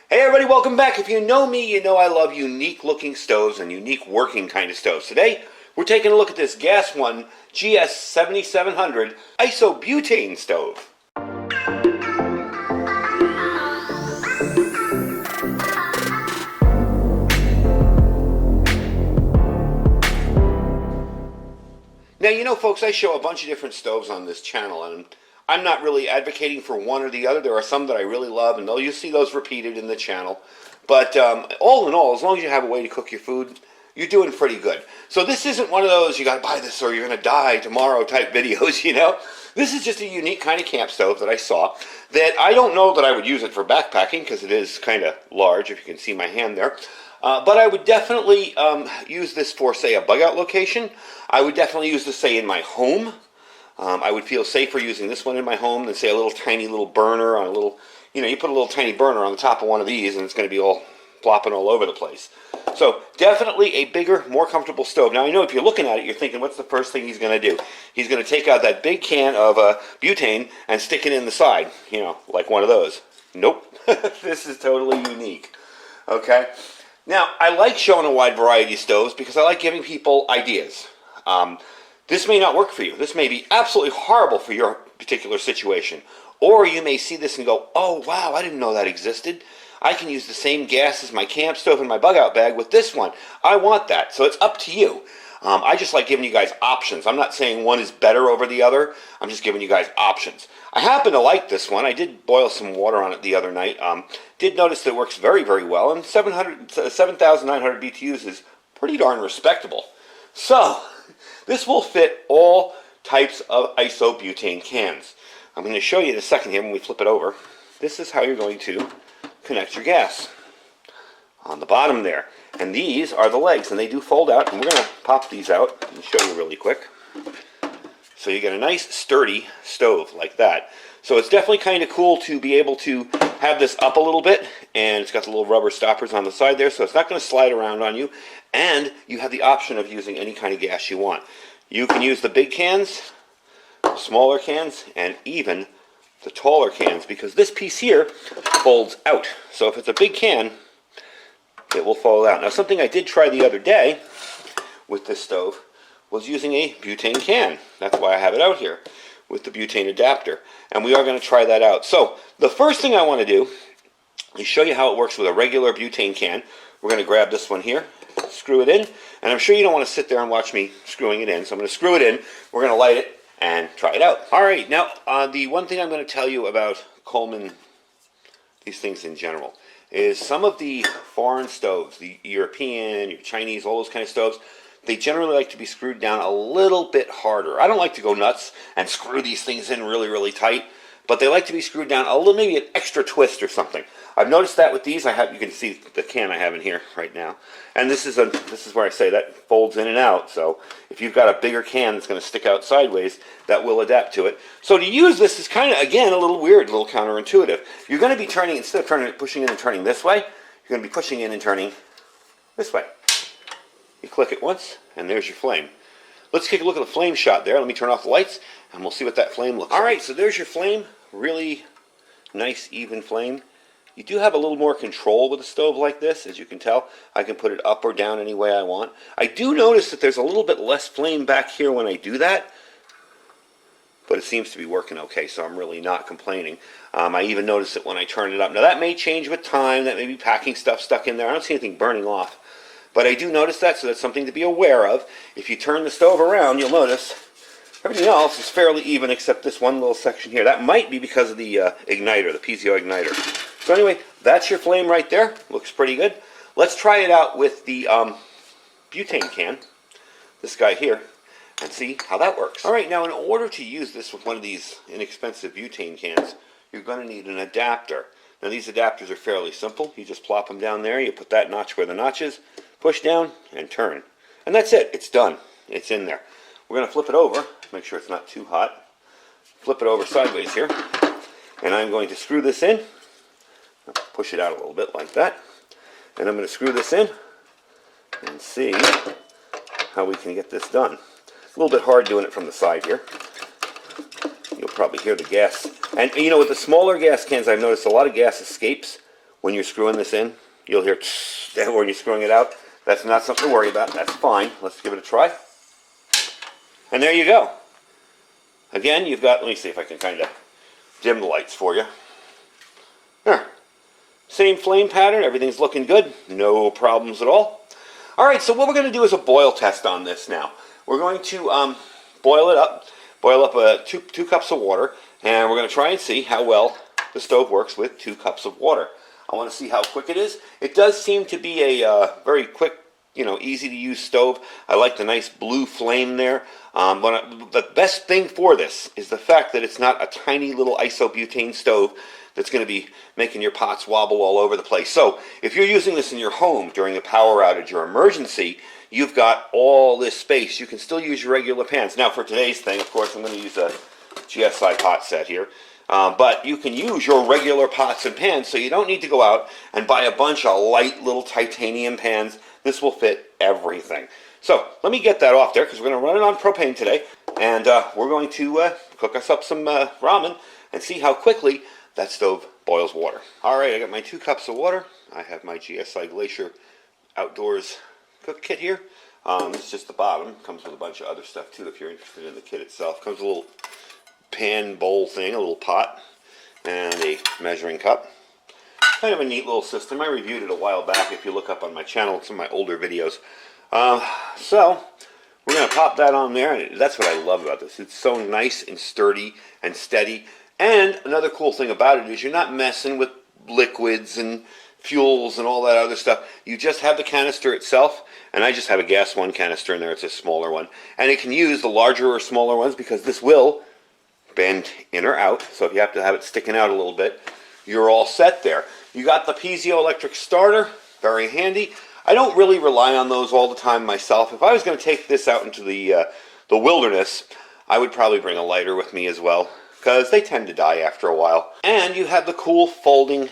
Hey everybody, welcome back. If you know me, you know I love unique looking stoves and unique working kind of stoves. Today, we're taking a look at this GasOne GS7700 Isobutane stove. Now, you know, folks, I show a bunch of different stoves on this channel, and I'm not really advocating for one or the other. There are some that I really love, and you'll see those repeated in the channel. But all in all, as long as you have a way to cook your food, you're doing pretty good. So this isn't one of those, you got to buy this or you're going to die tomorrow type videos, you know. This is just a unique kind of camp stove that I saw that I don't know that I would use it for backpacking because it is kind of large, if you can see my hand there. But I would definitely use this for, say, a bug out location. I would definitely use this, say, in my home. I would feel safer using this one in my home than, say, a little tiny little burner on a little, you know, you put a little tiny burner on the top of one of these and it's going to be all flopping all over the place. So definitely a bigger, more comfortable stove. Now, I know if you're looking at it, you're thinking, what's the first thing he's going to do? He's going to take out that big can of butane and stick it in the side, you know, like one of those. Nope. This is totally unique. Okay? Now, I like showing a wide variety of stoves because I like giving people ideas. This may not work for you. This may be absolutely horrible for your particular situation. Or you may see this and go, oh, wow, I didn't know that existed. I can use the same gas as my camp stove in my bug out bag with this one. I want that. So it's up to you. I just like giving you guys options. I'm not saying one is better over the other. I'm just giving you guys options. I happen to like this one. I did boil some water on it the other night. Did notice that it works very, very well. And 7,900 BTUs is pretty darn respectable. So this will fit all types of isobutane cans. I'm going to show you in a second here when we flip it over. This is how you're going to connect your gas on the bottom there. And these are the legs, and they do fold out. And we're going to pop these out and show you really quick. So you get a nice sturdy stove like that. So it's definitely kind of cool to be able to have this up a little bit, and it's got the little rubber stoppers on the side there, so it's not going to slide around on you. And you have the option of using any kind of gas you want. You can use the big cans, the smaller cans, and even the taller cans, because this piece here folds out. So if it's a big can, it will fold out. Now, something I did try the other day with this stove was using a butane can. That's why I have it out here with the butane adapter. And we are going to try that out. So the first thing I want to do is show you how it works with a regular butane can. We're going to grab this one here, screw it in, and I'm sure you don't want to sit there and watch me screwing it in, so I'm going to screw it in, we're going to light it, and try it out. Alright, now the one thing I'm going to tell you about Coleman, these things in general, is some of the foreign stoves, the European, your Chinese, all those kind of stoves, they generally like to be screwed down a little bit harder. I don't like to go nuts and screw these things in really, really tight, but they like to be screwed down a little, maybe an extra twist or something. I've noticed that with these. You can see the can I have in here right now, and this is where I say that folds in and out. So if you've got a bigger can that's going to stick out sideways, that will adapt to it. So to use this is kind of, again, a little weird, a little counterintuitive. You're going to be turning, instead of pushing in and turning this way, you're going to be pushing in and turning this way. You click it once, and there's your flame. Let's take a look at the flame shot there. Let me turn off the lights, and we'll see what that flame looks like. All right, so there's your flame. Really nice, even flame. You do have a little more control with a stove like this, as you can tell. I can put it up or down any way I want. I do notice that there's a little bit less flame back here when I do that, but it seems to be working okay, so I'm really not complaining. I even notice it when I turn it up. Now that may change with time. That may be packing stuff stuck in there. I don't see anything burning off. But I do notice that, so that's something to be aware of. If you turn the stove around, you'll notice everything else is fairly even except this one little section here. That might be because of the igniter, the piezo igniter. So anyway, that's your flame right there. Looks pretty good. Let's try it out with the butane can, this guy here, and see how that works. All right, now in order to use this with one of these inexpensive butane cans, you're going to need an adapter. Now these adapters are fairly simple. You just plop them down there. You put that notch where the notch is, push down, and turn. And that's it. It's done. It's in there. We're going to flip it over, make sure it's not too hot. Flip it over sideways here. And I'm going to screw this in. Push it out a little bit like that. And I'm going to screw this in and see how we can get this done. A little bit hard doing it from the side here. You'll probably hear the gas. And you know, with the smaller gas cans, I've noticed a lot of gas escapes when you're screwing this in. You'll hear when you're screwing it out. That's not something to worry about. That's fine. Let's give it a try. And there you go. Again, you've got, let me see if I can kind of dim the lights for you. There. Same flame pattern. Everything's looking good. No problems at all. All right, so what we're going to do is a boil test on this now. We're going to boil it up. Boil up two cups of water. And we're going to try and see how well the stove works with 2 cups of water. I want to see how quick it is. It does seem to be a very quick, easy to use stove. I like the nice blue flame there. But the best thing for this is the fact that it's not a tiny little isobutane stove that's going to be making your pots wobble all over the place. So if you're using this in your home during a power outage or emergency, you've got all this space. You can still use your regular pans. Now for today's thing, of course, I'm going to use a GSI pot set here. But you can use your regular pots and pans, so you don't need to go out and buy a bunch of light little titanium pans. This will fit everything. So let me get that off there, because we're going to run it on propane today, and we're going to cook us up some ramen and see how quickly that stove boils water. All right, I got my 2 cups of water. I have my GSI Glacier Outdoors cook kit here. It's just the bottom. Comes with a bunch of other stuff too if you're interested in the kit itself. Comes with a little pan bowl thing, a little pot, and a measuring cup. Kind of a neat little system. I reviewed it a while back. If you look up on my channel, some of my older videos. So we're going to pop that on there, and that's what I love about this. It's so nice and sturdy and steady. And another cool thing about it is you're not messing with liquids and fuels and all that other stuff. You just have the canister itself, and I just have a GasOne canister in there. It's a smaller one, and it can use the larger or smaller ones because this will bend in or out. So if you have to have it sticking out a little bit, you're all set there. You got the piezoelectric starter, very handy. I don't really rely on those all the time myself. If I was going to take this out into the wilderness, I would probably bring a lighter with me as well, because they tend to die after a while. And you have the cool folding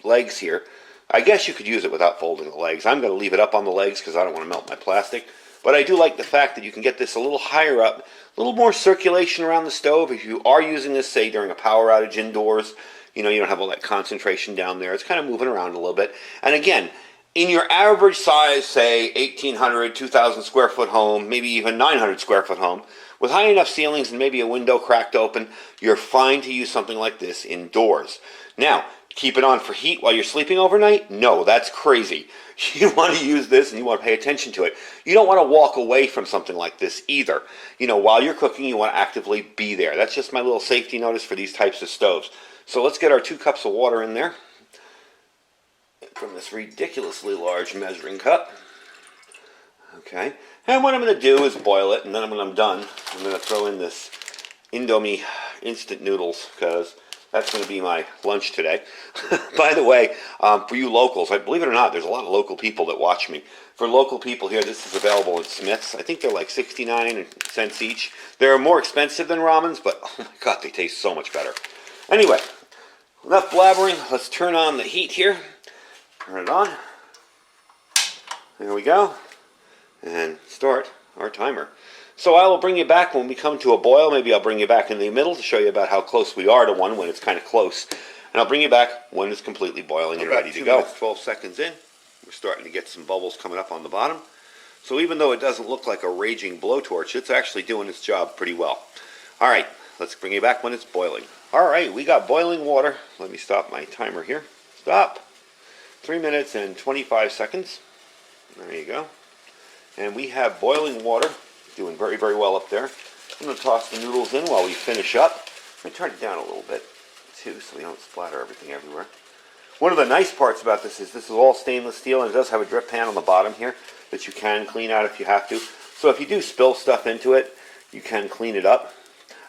legs here. I guess you could use it without folding the legs. I'm going to leave it up on the legs because I don't want to melt my plastic. But I do like the fact that you can get this a little higher up, a little more circulation around the stove. If you are using this, say, during a power outage indoors, you don't have all that concentration down there. It's kind of moving around a little bit. And again, in your average size, say, 1,800, 2,000 square foot home, maybe even 900 square foot home, with high enough ceilings and maybe a window cracked open, you're fine to use something like this indoors. Now, keep it on for heat while you're sleeping overnight? No, that's crazy. You want to use this and you want to pay attention to it. You don't want to walk away from something like this either. While you're cooking, you want to actively be there. That's just my little safety notice for these types of stoves. So let's get our 2 cups of water in there from this ridiculously large measuring cup. Okay, and what I'm going to do is boil it, and then when I'm done, I'm going to throw in this Indomie instant noodles, because that's going to be my lunch today. By the way, for you locals, believe it or not, there's a lot of local people that watch me. For local people here, this is available at Smith's. I think they're like 69 cents each. They're more expensive than ramens, but oh my God, they taste so much better. Anyway, enough blabbering. Let's turn on the heat here. Turn it on. There we go. And start our timer. So I will bring you back when we come to a boil. Maybe I'll bring you back in the middle to show you about how close we are to one when it's kind of close. And I'll bring you back when it's completely boiling and ready to go. 12 seconds in. We're starting to get some bubbles coming up on the bottom. So even though it doesn't look like a raging blowtorch, it's actually doing its job pretty well. All right, let's bring you back when it's boiling. All right, we got boiling water. Let me stop my timer here. Stop. 3 minutes and 25 seconds. There you go. And we have boiling water, doing very, very well up there. I'm going to toss the noodles in while we finish up. I'm going to turn it down a little bit, too, so we don't splatter everything everywhere. One of the nice parts about this is all stainless steel, and it does have a drip pan on the bottom here that you can clean out if you have to. So if you do spill stuff into it, you can clean it up.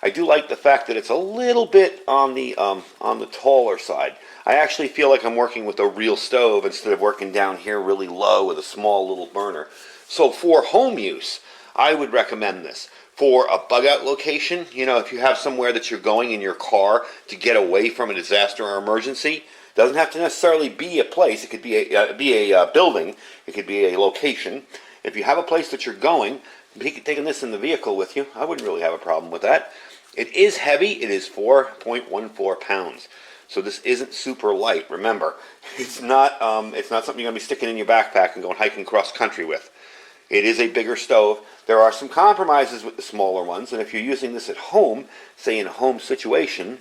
I do like the fact that it's a little bit on the taller side. I actually feel like I'm working with a real stove instead of working down here really low with a small little burner. So for home use, I would recommend this. For a bug out location, if you have somewhere that you're going in your car to get away from a disaster or emergency, doesn't have to necessarily be a place. It could be a building. It could be a location. If you have a place that you're going, taking this in the vehicle with you, I wouldn't really have a problem with that. It is heavy. It is 4.14 pounds. So this isn't super light. Remember, it's not something you're going to be sticking in your backpack and going hiking cross country with. It is a bigger stove. There are some compromises with the smaller ones, and if you're using this at home, say in a home situation,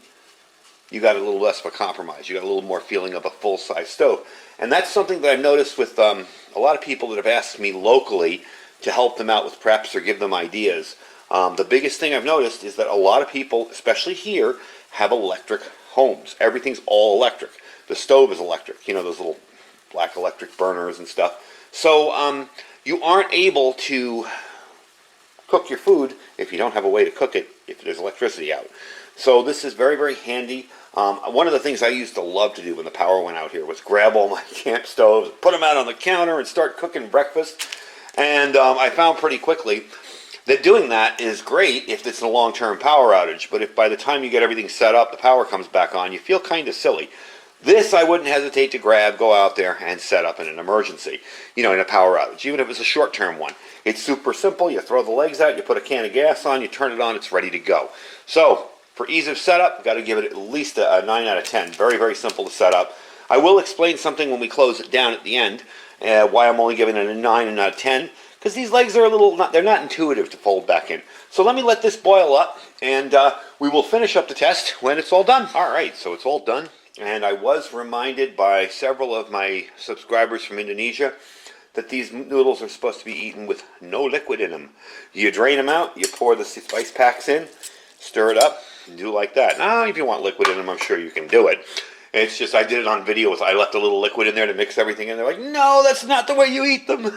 you got a little less of a compromise. You got a little more feeling of a full-size stove. And that's something that I've noticed with a lot of people that have asked me locally to help them out with preps or give them ideas. The biggest thing I've noticed is that a lot of people, especially here, have electric homes. Everything's all electric. The stove is electric. You know, those little black electric burners and stuff. So you aren't able to cook your food if you don't have a way to cook it if there's electricity out. So this is very, very handy. One of the things I used to love to do when the power went out here was grab all my camp stoves, put them out on the counter, and start cooking breakfast. And I found pretty quickly that doing that is great if it's a long-term power outage. But if by the time you get everything set up, the power comes back on, you feel kind of silly. This I wouldn't hesitate to grab, go out there, and set up in an emergency, you know, in a power outage, even if it's a short-term one. It's super simple. You throw the legs out, you put a can of gas on, you turn it on, it's ready to go. So for ease of setup, got to give it at least a 9 out of 10. Very, very simple to set up. I will explain something when we close it down at the end, why I'm only giving it a 9 and not a 10, because these legs are they're not intuitive to fold back in. So let me let this boil up, and we will finish up the test when it's all done. All right, so it's all done. And I was reminded by several of my subscribers from Indonesia that these noodles are supposed to be eaten with no liquid in them. You drain them out, you pour the spice packs in, stir it up, and do like that. Now, if you want liquid in them, I'm sure you can do it. It's just I did it on video. I left a little liquid in there to mix everything in. They're like, no, that's not the way you eat them.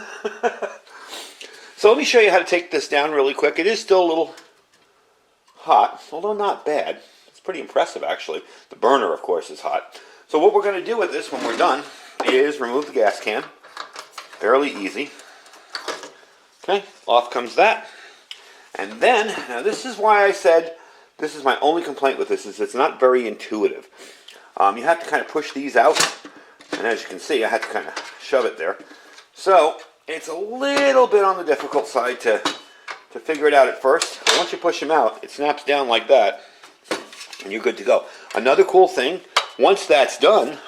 So let me show you how to take this down really quick. It is still a little hot, although not bad. Pretty impressive, actually. The burner, of course, is hot. So what we're going to do with this when we're done is remove the gas can. Fairly easy. Okay, off comes that. And then, now this is why I said this is my only complaint with this, is it's not very intuitive. You have to kind of push these out, and as you can see, I had to kind of shove it there. So it's a little bit on the difficult side to figure it out at first. But once you push them out, it snaps down like that, and you're good to go. Another cool thing, once that's done,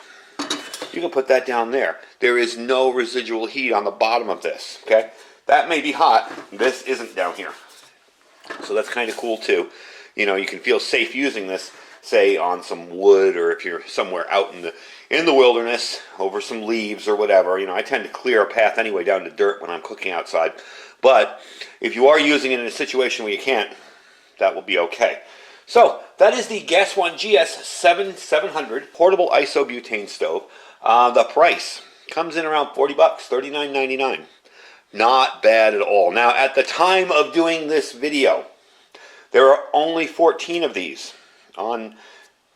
you can put that down there. There is no residual heat on the bottom of this, okay? That may be hot. This isn't down here. So that's kind of cool too. You know, you can feel safe using this, say, on some wood, or if you're somewhere out in the wilderness, over some leaves or whatever. You know, I tend to clear a path anyway down to dirt when I'm cooking outside. But if you are using it in a situation where you can't, that will be okay. So that is the GasOne GS7700 portable isobutane stove. The price comes in around $40, $39.99. Not bad at all. Now, at the time of doing this video, there are only 14 of these on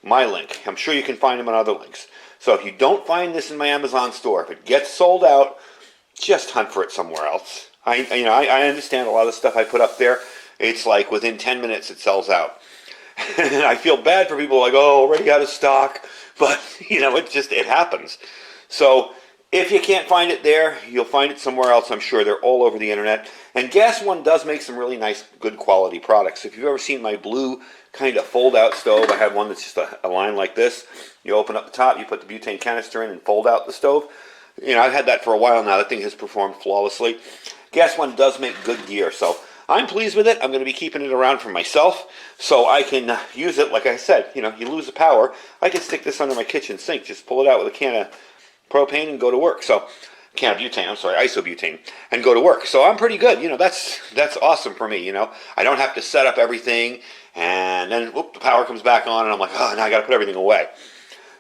my link. I'm sure you can find them on other links. So if you don't find this in my Amazon store, if it gets sold out, just hunt for it somewhere else. I understand a lot of the stuff I put up there. It's like within 10 minutes it sells out. And I feel bad for people like, oh, already out of stock. But, you know, it happens. So if you can't find it there, you'll find it somewhere else. I'm sure they're all over the internet. And GasOne does make some really nice, good quality products. If you've ever seen my blue kind of fold-out stove, I have one that's just a line like this. You open up the top, you put the butane canister in and fold out the stove. You know, I've had that for a while now. That thing has performed flawlessly. GasOne does make good gear, so I'm pleased with it. I'm going to be keeping it around for myself so I can use it. Like I said, you know, you lose the power, I can stick this under my kitchen sink, just pull it out with a can of propane and go to work. So, can of butane, I'm sorry, isobutane, and go to work. So I'm pretty good. You know, that's awesome for me, you know. I don't have to set up everything, and then, whoop, the power comes back on, and I'm like, oh, now I got to put everything away.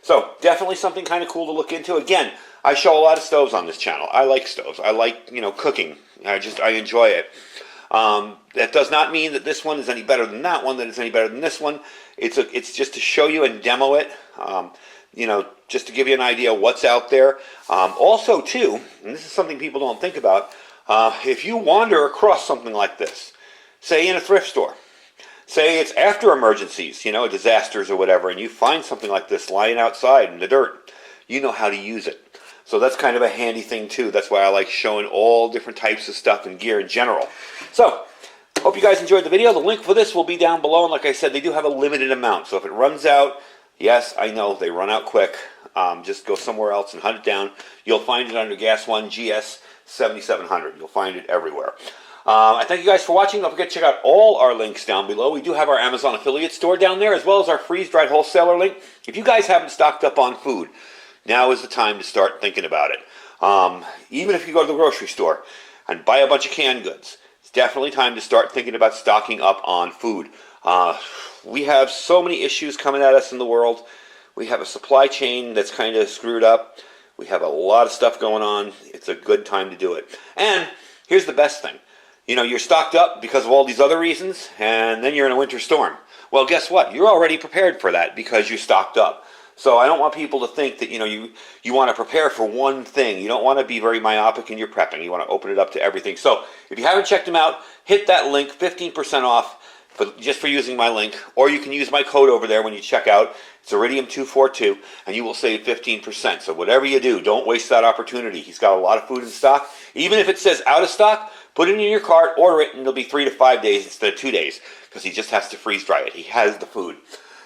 So, definitely something kind of cool to look into. Again, I show a lot of stoves on this channel. I like stoves. I like, you know, cooking. I enjoy it. That does not mean that this one is any better than that one, that it's any better than this one. It's just to show you and demo it, you know, just to give you an idea of what's out there. Also, too, and this is something people don't think about, if you wander across something like this, say in a thrift store, say it's after emergencies, you know, disasters or whatever, and you find something like this lying outside in the dirt, you know how to use it. So that's kind of a handy thing too. That's why I like showing all different types of stuff and gear in general. So, hope you guys enjoyed the video. The link for this will be down below. And like I said, they do have a limited amount. So if it runs out, Yes, I know, they run out quick. Just go somewhere else and hunt it down. You'll find it under GasOne GS 7700. You'll find it everywhere. I thank you guys for watching. Don't forget to check out all our links down below. We do have our Amazon affiliate store down there, as well as our freeze-dried wholesaler link. If you guys haven't stocked up on food, now is the time to start thinking about it. Even if you go to the grocery store and buy a bunch of canned goods, it's definitely time to start thinking about stocking up on food. We have so many issues coming at us in the world. We have a supply chain that's kind of screwed up. We have a lot of stuff going on. It's a good time to do it. And here's the best thing. You know, you're stocked up because of all these other reasons, and then you're in a winter storm. Well, guess what? You're already prepared for that because you're stocked up. So I don't want people to think that, you know, you want to prepare for one thing. You don't want to be very myopic in your prepping. You want to open it up to everything. So if you haven't checked them out, hit that link, 15% off just for using my link. Or you can use my code over there when you check out. It's Iridium242, and you will save 15%. So whatever you do, don't waste that opportunity. He's got a lot of food in stock. Even if it says out of stock, put it in your cart, order it, and it'll be 3 to 5 days instead of 2 days because he just has to freeze dry it. He has the food.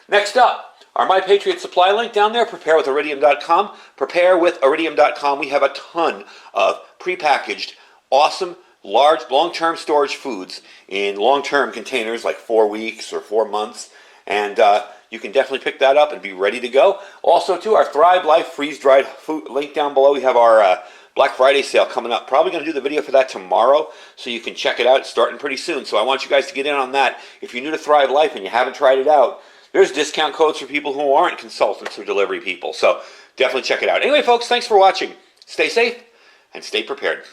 Next up, our My Patriot Supply link down there, preparewithiridium.com. Preparewithiridium.com. We have a ton of prepackaged, awesome, large, long-term storage foods in long-term containers like 4 weeks or 4 months. And you can definitely pick that up and be ready to go. Also, too, our Thrive Life freeze-dried food link down below. We have our Black Friday sale coming up. Probably going to do the video for that tomorrow, so you can check it out. It's starting pretty soon, so I want you guys to get in on that. If you're new to Thrive Life and you haven't tried it out, there's discount codes for people who aren't consultants or delivery people, so definitely check it out. Anyway, folks, thanks for watching. Stay safe and stay prepared.